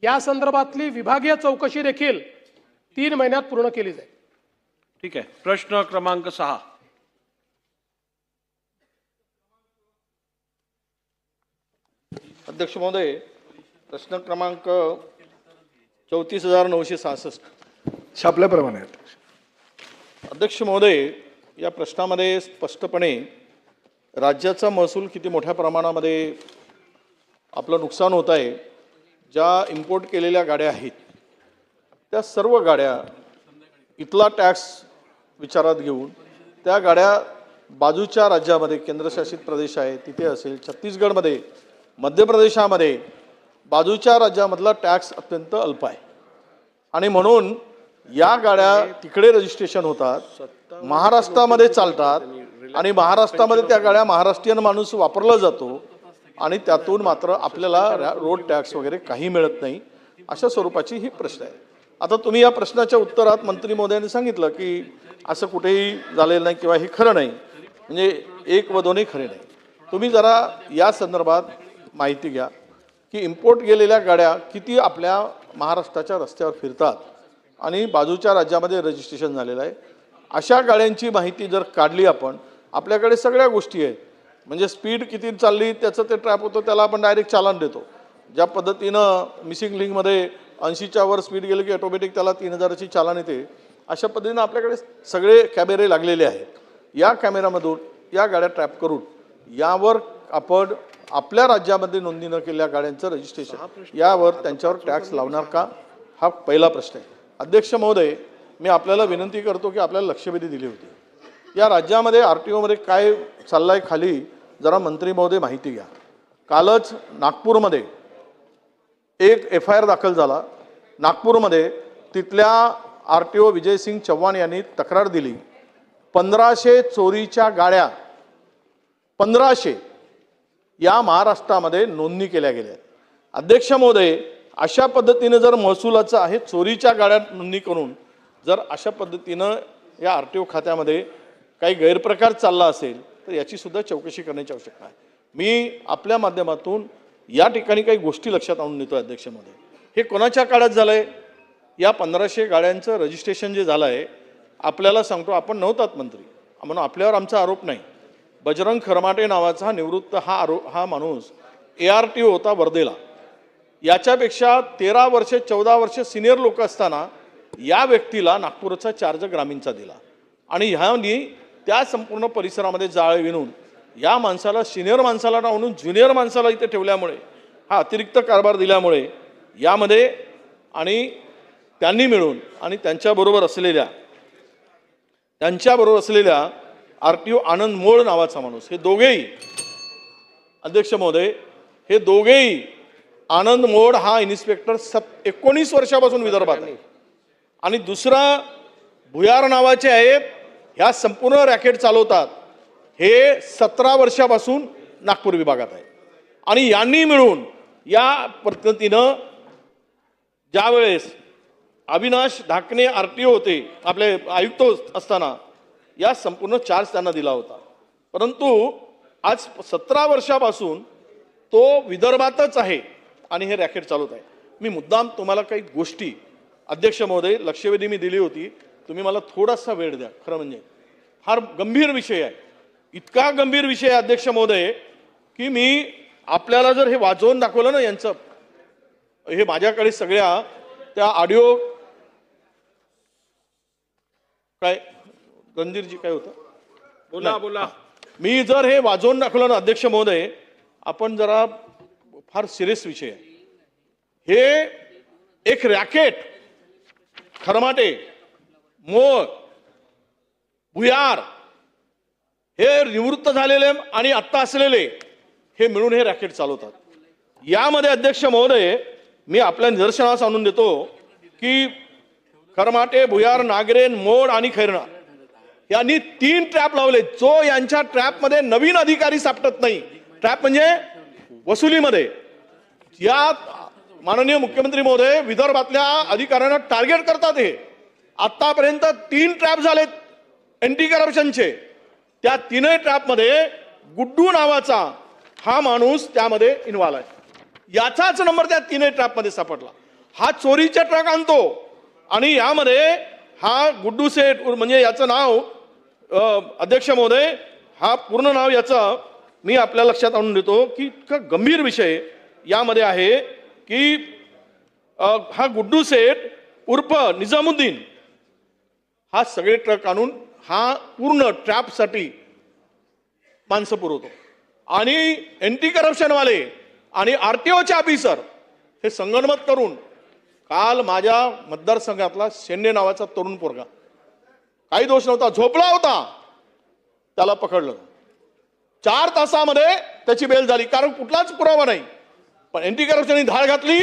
या संदर्भातली विभागीय चौकशी देखील 3 महिन्यात पूर्ण केली जाईल। ठीक आहे। प्रश्न क्रमांक 6। अध्यक्ष महोदय, प्रश्न क्रमांक 34,966 छापल्याप्रमाणे आहे। अध्यक्ष महोदय, या प्रश्नामध्ये स्पष्टपणे राज्याचा महसूल किती मोठ्या प्रमाणामध्ये आपलं नुकसान होत आहे। ज्या इम्पोर्ट केलेल्या गाड्या आहेत त्या सर्व गाड्या इथला टॅक्स विचारात घेऊन त्या गाड्या बाजूच्या राज्यामध्ये केंद्रशासित प्रदेश आहे तिथे असेल, छत्तीसगडमध्ये, मध्य प्रदेशामध्ये बाजूच्या राज्यामधला टॅक्स अत्यंत अल्प आहे आणि म्हणून या गाड्या तिकडे रजिस्ट्रेशन होतात, महाराष्ट्रामध्ये चालतात आणि महाराष्ट्रामध्ये त्या गाड्या महाराष्ट्रीयन माणूस वापरला जातो आणि त्यातून मात्र आपल्याला रोड टॅक्स वगैरे काही मिळत नाही। अशा स्वरूपाची ही प्रश्न आहे। आता तुम्ही या प्रश्नाच्या उत्तरात मंत्री महोदयांनी सांगितलं की असं कुठेही झालेलं नाही किंवा हे खरं नाही, म्हणजे एक व दोन्ही खरे नाही। तुम्ही जरा या संदर्भात माहिती घ्या की इम्पोर्ट केलेल्या गाड्या किती आपल्या महाराष्ट्राच्या रस्त्यावर फिरतात आणि बाजूच्या राज्यामध्ये रजिस्ट्रेशन झालेलं आहे। अशा गाड्यांची माहिती जर काढली आपण, आपल्याकडे सगळ्या गोष्टी आहेत, म्हणजे स्पीड किती चालली त्याचं ते ट्रॅप होतं, त्याला आपण डायरेक्ट चालान देतो। ज्या पद्धतीनं मिसिंग लिंकमध्ये 80च्या वर स्पीड गेलं की ऑटोमॅटिक त्याला 3000ची चालान येते, अशा पद्धतीनं आपल्याकडे सगळे कॅमेरे लागलेले आहेत। या कॅमेऱ्यामधून या गाड्या ट्रॅप करून यावर आपण आपल्या राज्यामध्ये नोंदणी न केलेल्या गाड्यांचं रजिस्ट्रेशन यावर त्यांच्यावर टॅक्स लावणार का, हा पहिला प्रश्न आहे। अध्यक्ष महोदय, मी आपल्याला विनंती करतो की आपल्याला लक्षवेधी दिली होती, या राज्यामध्ये RTOमध्ये काय चाललंय खाली जरा मंत्री महोदय माहिती घ्या। कालच नागपूरमध्ये एक FIR दाखल झाला। नागपूरमध्ये तिथल्या RTO विजयसिंग चव्हाण यांनी तक्रार दिली, 1500 चोरीच्या गाड्या 1500 या महाराष्ट्रामध्ये नोंदणी केल्या गेल्या। अध्यक्ष महोदय, अशा पद्धतीने जर महसुलाचं आहे चोरीच्या गाड्या नोंदणी करून जर अशा पद्धतीनं या RTO खात्यामध्ये काही गैरप्रकार चालला असेल तर याची सुद्धा चौकशी करण्याची आवश्यकता आहे। मी आपल्या माध्यमातून या ठिकाणी काही गोष्टी लक्षात आणून देतो अध्यक्ष महोदय। हे कोणाच्या काळात झालंय? या 1500 गाड्यांचं रजिस्ट्रेशन जे झालं आहे, आपल्याला सांगतो, आपण नव्हतात मंत्री म्हणून आपल्यावर आमचा आरोप नाही। बजरंग खरमाटे नावाचा निवृत्त हा माणूस ARTO होता वर्धेला। याच्यापेक्षा 13 वर्ष 14 वर्ष सिनियर लोक असताना या व्यक्तीला नागपूरचा चार्ज ग्रामीणचा दिला आणि ह्यांनी त्या संपूर्ण परिसरामध्ये जाळे विणून या माणसाला, सिनियर माणसाला म्हणून ज्युनियर माणसाला इथे ठेवल्यामुळे, हा अतिरिक्त कारभार दिल्यामुळे यामध्ये आणि त्यांनी मिळून आणि त्यांच्याबरोबर असलेल्या RTO आनंद मोळ नावाचा माणूस, हे दोघेही अध्यक्ष महोदय, हे दोघेही आनंद मोड हा इन्स्पेक्टर 19 वर्षापासून विदर्भात आहे आणि दुसरा भुयार नावाचे आहेत, ह्या संपूर्ण रॅकेट चालवतात, हे 17 वर्षापासून नागपूर विभागात आहे आणि यांनी मिळून या पद्धतीनं ज्यावेळेस अविनाश ढाकणे RTO होते, आपले आयुक्त असताना, या संपूर्ण चार्ज त्यांना दिला होता। परंतु आज 17 वर्षापासून तो विदर्भातच आहे आणि हे रॅकेट चालवत आहे। मी मुद्दाम तुम्हाला काही गोष्टी अध्यक्ष महोदय लक्षवेधी मी दिली होती, तुम्ही मला थोडासा वेळ द्या। खरं म्हणजे फार गंभीर विषय आहे, इतका गंभीर विषय आहे अध्यक्ष महोदय की मी आपल्याला जर हे वाजवून दाखवलं ना, यांचं हे माझ्याकडे सगळ्या त्या ऑडिओ काय रणधीरजी काय होतं, बोला। मी जर हे वाजवून दाखवलं ना अध्यक्ष महोदय, आपण जरा फार सिरियस विषय आहे। हे एक रॅकेट खरमाटे, मोळ, भुयार हे निवृत्त झालेले आणि आत्ता असलेले हे मिळून हे रॅकेट चालवतात। यामध्ये अध्यक्ष महोदय मी आपल्या निदर्शनास आणून देतो की खरमाटे, भुयार, नागरेन, मोड आणि खैरणा यांनी 3 ट्रॅप लावले, जो यांच्या ट्रॅपमध्ये नवीन अधिकारी सापडत नाही। ट्रॅप म्हणजे वसुलीमध्ये या माननीय मुख्यमंत्री महोदय विदर्भातल्या अधिकाऱ्यांना टार्गेट करतात। हे आतापर्यंत 3 ट्रॅप झालेत अँटी करप्शनचे, त्या 3 ट्रॅपमध्ये गुड्डू नावाचा हा माणूस त्यामध्ये इन्व्हॉल्व आहे, याचाच नंबर त्या 3 ट्रॅपमध्ये सापडला हा चोरीचा ट्रक आणतो आणि यामध्ये हा गुड्डू सेठ म्हणजे याचं नाव अध्यक्ष महोदय, हा पूर्ण नाव याचं मी आपल्या लक्षात आणून देतो की इतका गंभीर विषय यामध्ये आहे की हा गुड्डू सेठ उर्फ निजामुद्दीन हा सगळे ट्रक आणून हा पूर्ण ट्रॅपसाठी माणसं पुरवतो आणि एंटी करप्शनवाले आणि RTOचे ऑफिसर हे संगनमत करून काल माझ्या मतदारसंघातला शेंडे नावाचा तरुण पोरगा, काही दोष नव्हता, झोपला होता, त्याला पकडलं. 4 तासामध्ये त्याची बेल झाली, कारण कुठलाच पुरावा नाही. पण एंटी करप्शनने धाड घातली,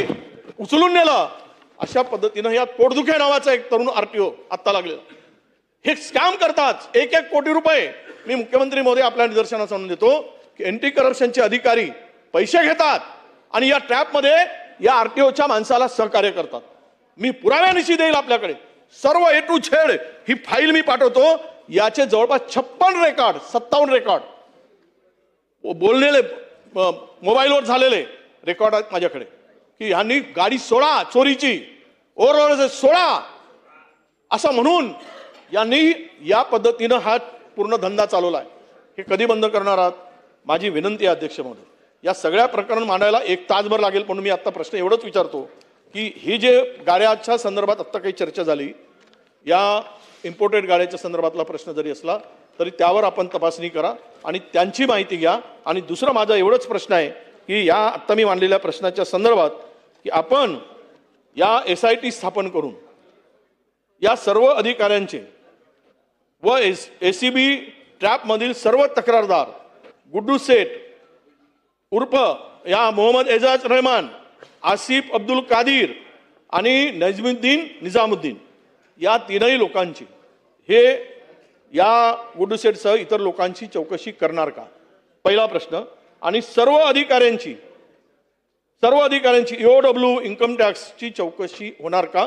उचलून नेलं. अशा पद्धतीनं या पोटदुखे नावाचा एक तरुण RTO आत्ता लागलेला. हे स्कॅम करतात 1-1 कोटी रुपये. मी मुख्यमंत्री महोदय आपल्या निदर्शनास आणून देतो की एंटी करप्शनचे अधिकारी पैसे घेतात आणि या ट्रॅपमध्ये या RTOच्या माणसाला सहकार्य करतात. मी पुराव्यानिशी देईल आपल्याकडे सर्व A to Z ही फाईल मी पाठवतो. याचे जवळपास 56 रेकॉर्ड 57 रेकॉर्ड बोललेले मोबाईलवर झालेले रेकॉर्ड आहेत माझ्याकडे की ह्यांनी गाडी सोडा चोरीची, ओव्हरऑल सोडा असं म्हणून यांनी या पद्धतीनं हा पूर्ण धंदा चालवला आहे. हे कधी बंद करणार आहात? माझी विनंती आहे अध्यक्ष महोदय, या सगळ्या प्रकरण मांडायला 1 तासभर लागेल, पण मी आता प्रश्न एवढंच विचारतो की ही जे गाड्याच्या संदर्भात आत्ता काही चर्चा झाली, या इम्पोर्टेड गाड्याच्या संदर्भातला प्रश्न जरी असला तरी त्यावर आपण तपासणी करा आणि त्यांची माहिती घ्या. आणि दुसरा माझा एवढंच प्रश्न आहे की या आत्ता मी मांडलेल्या प्रश्नाच्या संदर्भात की आपण या SIT स्थापन करून या सर्व अधिकाऱ्यांचे व ACB ट्रॅपमधील सर्व तक्रारदार गुड्डू सेठ उर्फ या मोहम्मद एजाज रहमान, आसिफ अब्दुल कादिर आणि निजामुद्दीन या 3ही लोकांची हे या गुड्डू सेठसह इतर लोकांची चौकशी करणार का? पहिला प्रश्न. आणि सर्व अधिकाऱ्यांची EOW इन्कम टॅक्सची चौकशी होणार का,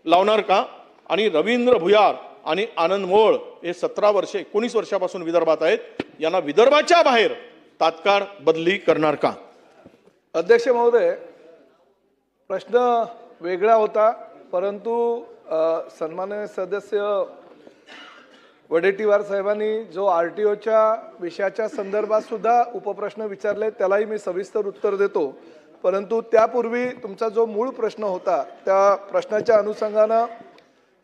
लावणार का? आणि रवींद्र भुयार आणि आनंद मोळ हे 19 वर्षापासून विदर्भात आहेत, यांना विदर्भाच्या बाहेर तात्काळ बदली करणार का? अध्यक्ष महोदय, प्रश्न वेगळा होता, परंतु सन्माननीय सदस्य वडेट्टीवार साहेबांनी जो RTOच्या विषयाच्या संदर्भात सुद्धा उपप्रश्न विचारले त्यालाही मी सविस्तर उत्तर देतो. परंतु त्यापूर्वी तुमचा जो मूळ प्रश्न होता त्या प्रश्नाच्या अनुषंगानं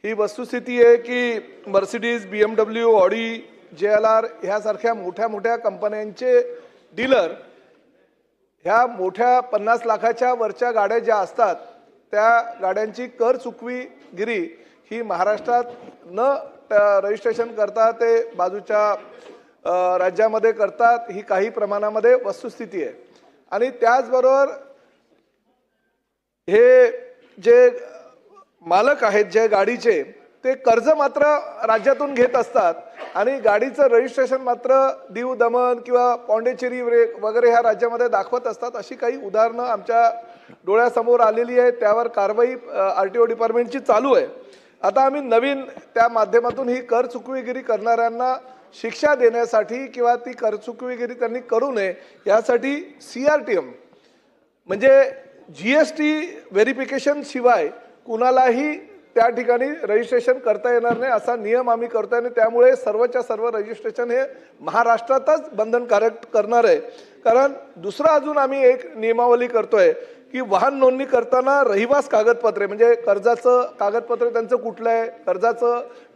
ही वस्तुस्थिती आहे की मर्सिडीज, BMW, ऑडी, JLR ह्यासारख्या मोठ्या कंपन्यांचे डीलर ह्या मोठ्या 50 लाखाच्या वरच्या गाड्या ज्या असतात त्या गाड्यांची कर चुकवीगिरी ही महाराष्ट्रात न रजिस्ट्रेशन करता ते बाजूच्या राज्यामध्ये करतात, ही काही प्रमाणामध्ये वस्तुस्थिती आहे. आणि त्याचबरोबर हे जे मालक आहेत जे गाडीचे ते कर्ज मात्र राज्यातून घेत असतात आणि गाडीचं रजिस्ट्रेशन मात्र दीव दमन किंवा पॉंडेचेरी वगैरे ह्या राज्यामध्ये दाखवत असतात. अशी काही उदाहरणं आमच्या डोळ्यासमोर आलेली आहे. त्यावर कारवाई RTO डिपार्टमेंटची चालू आहे. आता आम्ही नवीन त्या माध्यमातून ही कर चुकवेगिरी करणाऱ्यांना शिक्षा देण्यासाठी किंवा ती कर चुकवेगिरी त्यांनी करू नये यासाठी CRTM म्हणजे GST व्हेरिफिकेशन शिवाय कुणालाही त्या ठिकाणी रजिस्ट्रेशन करता येणार नाही असा नियम आम्ही करतोय आणि त्यामुळे सर्वच्या सर्व रजिस्ट्रेशन हे महाराष्ट्रातच बंधनकारक करणार आहे. कारण दुसरा अजून आम्ही एक नियमावली करतोय की वाहन नोंदणी करताना रहिवास कागदपत्रे म्हणजे कर्जाचं कागदपत्र त्यांचं कुठलं आहे,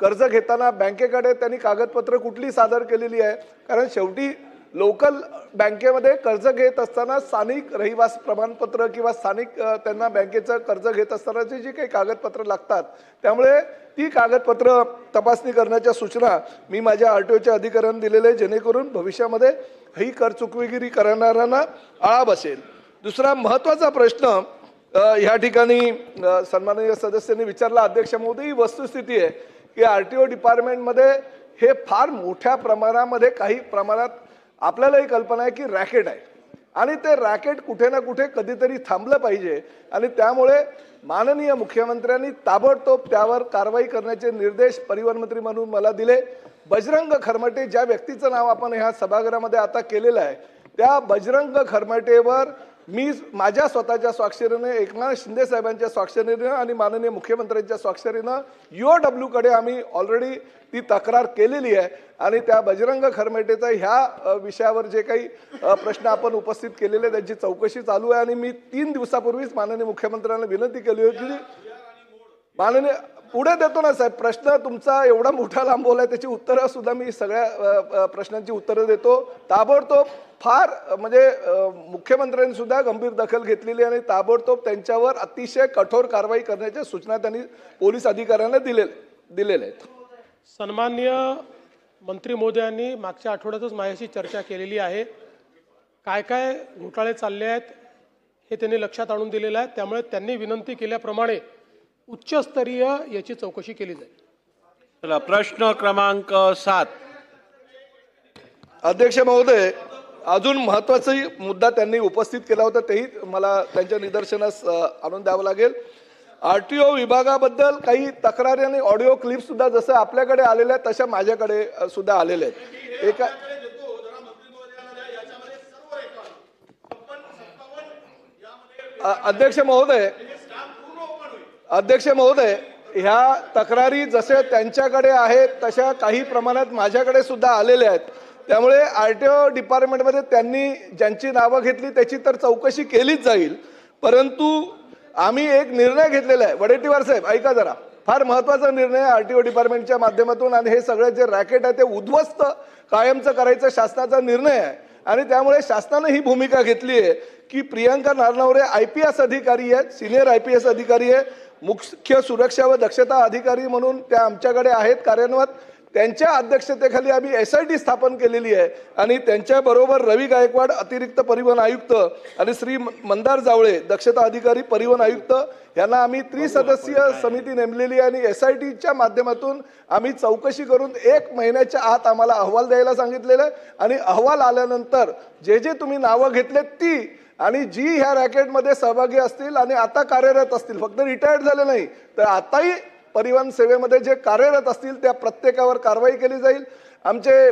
कर्ज घेताना बँकेकडे त्यांनी कागदपत्र कुठली सादर केलेली आहे. कारण शेवटी लोकल बँकेमध्ये कर्ज घेत असताना स्थानिक रहिवास प्रमाणपत्र किंवा स्थानिक त्यांना बँकेचं कर्ज घेत असतानाची जी काही कागदपत्र लागतात त्यामुळे ती कागदपत्र तपासणी करण्याच्या सूचना मी माझ्या RTOच्या अधिकाऱ्यांना दिलेल्या जेणेकरून भविष्यामध्ये ही कर चुकवेगिरी करणाऱ्यांना आळा बसेल. दुसरा महत्त्वाचा प्रश्न ह्या ठिकाणी सन्माननीय सदस्यांनी विचारला अध्यक्ष महोदय, ही वस्तुस्थिती आहे की RTO डिपार्टमेंटमध्ये हे फार मोठ्या प्रमाणामध्ये काही प्रमाणात आपल्यालाही कल्पना आहे की रॅकेट आहे आणि ते रॅकेट कुठे ना कुठे कधीतरी थांबलं पाहिजे आणि त्यामुळे माननीय मुख्यमंत्र्यांनी ताबडतोब त्यावर कारवाई करण्याचे निर्देश परिवहन मंत्री म्हणून मला दिले. बजरंग खरमटे ज्या व्यक्तीचं नाव आपण ह्या सभागृहामध्ये आता केलेलं आहे त्या बजरंग खरमटेवर मी माझ्या स्वतःच्या स्वाक्षरीने, एकनाथ शिंदे साहेबांच्या स्वाक्षरीनं आणि माननीय मुख्यमंत्र्यांच्या स्वाक्षरीनं UOW कडे आम्ही ऑलरेडी ती तक्रार केलेली आहे आणि त्या बजरंग खरमेटेचा ह्या विषयावर जे काही प्रश्न आपण उपस्थित केलेले त्यांची चौकशी चालू आहे आणि मी 3 दिवसापूर्वीच माननीय मुख्यमंत्र्यांना विनंती केली होती की माननीय पुढे देतो ना साहेब, प्रश्न तुमचा एवढा मोठा लांबवलाय, त्याची उत्तरं सुद्धा मी सगळ्या प्रश्नांची उत्तरं देतो ताबडतोब. फार म्हणजे मुख्यमंत्र्यांनी सुद्धा गंभीर दखल घेतलेली आणि ताबडतोब त्यांच्यावर अतिशय कठोर कारवाई करण्याच्या सूचना त्यांनी पोलीस अधिकाऱ्यांना दिलेल्या आहेत. सन्माननीय मंत्री महोदयांनी मागच्या आठवड्यातच माझ्याशी चर्चा केलेली आहे. काय काय घोटाळे चालले आहेत हे त्यांनी लक्षात आणून दिलेलं आहे. त्यामुळे त्यांनी विनंती केल्याप्रमाणे उच्चस्तरीय याची चौकशी केली जाईल. चला, प्रश्न क्रमांक 7. अध्यक्ष महोदय, अजून महत्त्वाचा मुद्दा त्यांनी उपस्थित केला होता, तेही मला त्यांच्या निदर्शनास आणून द्यावं लागेल. RTO विभागाबद्दल काही तक्रारी आणि ऑडिओ क्लिप सुद्धा जसं आपल्याकडे आलेल्या आहेत तशा माझ्याकडे सुद्धा आलेल्या आहेत. एका अध्यक्ष महोदय, ह्या तक्रारी जसे त्यांच्याकडे आहेत तशा काही प्रमाणात माझ्याकडे सुद्धा आलेल्या आहेत. त्यामुळे RTO डिपार्टमेंटमध्ये त्यांनी ज्यांची नावं घेतली त्याची तर चौकशी केलीच जाईल, परंतु आम्ही एक निर्णय घेतलेला आहे. वडेट्टीवार साहेब ऐका जरा, फार महत्त्वाचा निर्णय आहे RTO डिपार्टमेंटच्या माध्यमातून आणि हे सगळं जे रॅकेट आहे ते उद्ध्वस्त कायमचं करायचा शासनाचा निर्णय आहे आणि त्यामुळे शासनानं ही भूमिका घेतली आहे की प्रियंका नारनवरे IPS अधिकारी आहेत, सिनियर IPS अधिकारी आहे, मुख्य सुरक्षा व दक्षता अधिकारी म्हणून त्या आमच्याकडे आहेत कार्यान्वित. त्यांच्या अध्यक्षतेखाली आम्ही SIT स्थापन केलेली आहे आणि त्यांच्याबरोबर रवी गायकवाड अतिरिक्त परिवहन आयुक्त आणि श्री मंदार जावळे दक्षता अधिकारी परिवहन आयुक्त यांना आम्ही त्रिसदस्यीय समिती नेमलेली आहे आणि SITच्या माध्यमातून आम्ही चौकशी करून 1 महिन्याच्या आत आम्हाला अहवाल द्यायला सांगितलेला आहे आणि अहवाल आल्यानंतर जे जे तुम्ही नावं घेतलेत ती आणि जी ह्या रॅकेटमध्ये सहभागी असतील आणि आता कार्यरत असतील, फक्त रिटायर्ड झाले नाही तर आताही परिवहन सेवेमध्ये जे कार्यरत असतील त्या प्रत्येकावर कारवाई केली जाईल. आमचे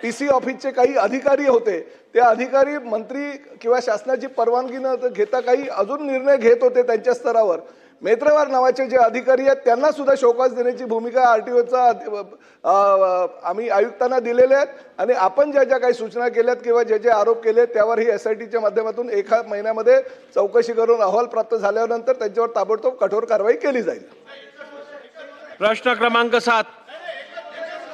TC ऑफिसचे काही अधिकारी होते, ते अधिकारी मंत्री किंवा शासनाची परवानगी न घेता काही अजून निर्णय घेत होते त्यांच्या स्तरावर. मेत्रवार नावाचे जे अधिकारी आहेत त्यांना सुद्धा शोकास देण्याची भूमिका RTOचा आम्ही आयुक्तांना दिलेल्या आहेत आणि आपण ज्या ज्या काही सूचना केल्यात किंवा जे जे आरोप केले त्यावर ही SITच्या माध्यमातून 1 महिन्यामध्ये चौकशी करून अहवाल प्राप्त झाल्यानंतर त्यांच्यावर ताबडतोब कठोर कारवाई केली जाईल. प्रश्न क्रमांक 7.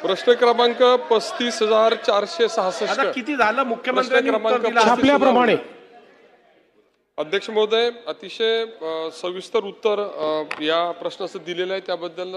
प्रश्न क्रमांक 35,466. आता किती झालं मुख्यमंत्र्यांनी उत्तर क्रमांक दिलं? छापल्याप्रमाणे अध्यक्ष महोदय, अतिशय सविस्तर उत्तर या प्रश्नाचं दिलेलं आहे त्याबद्दल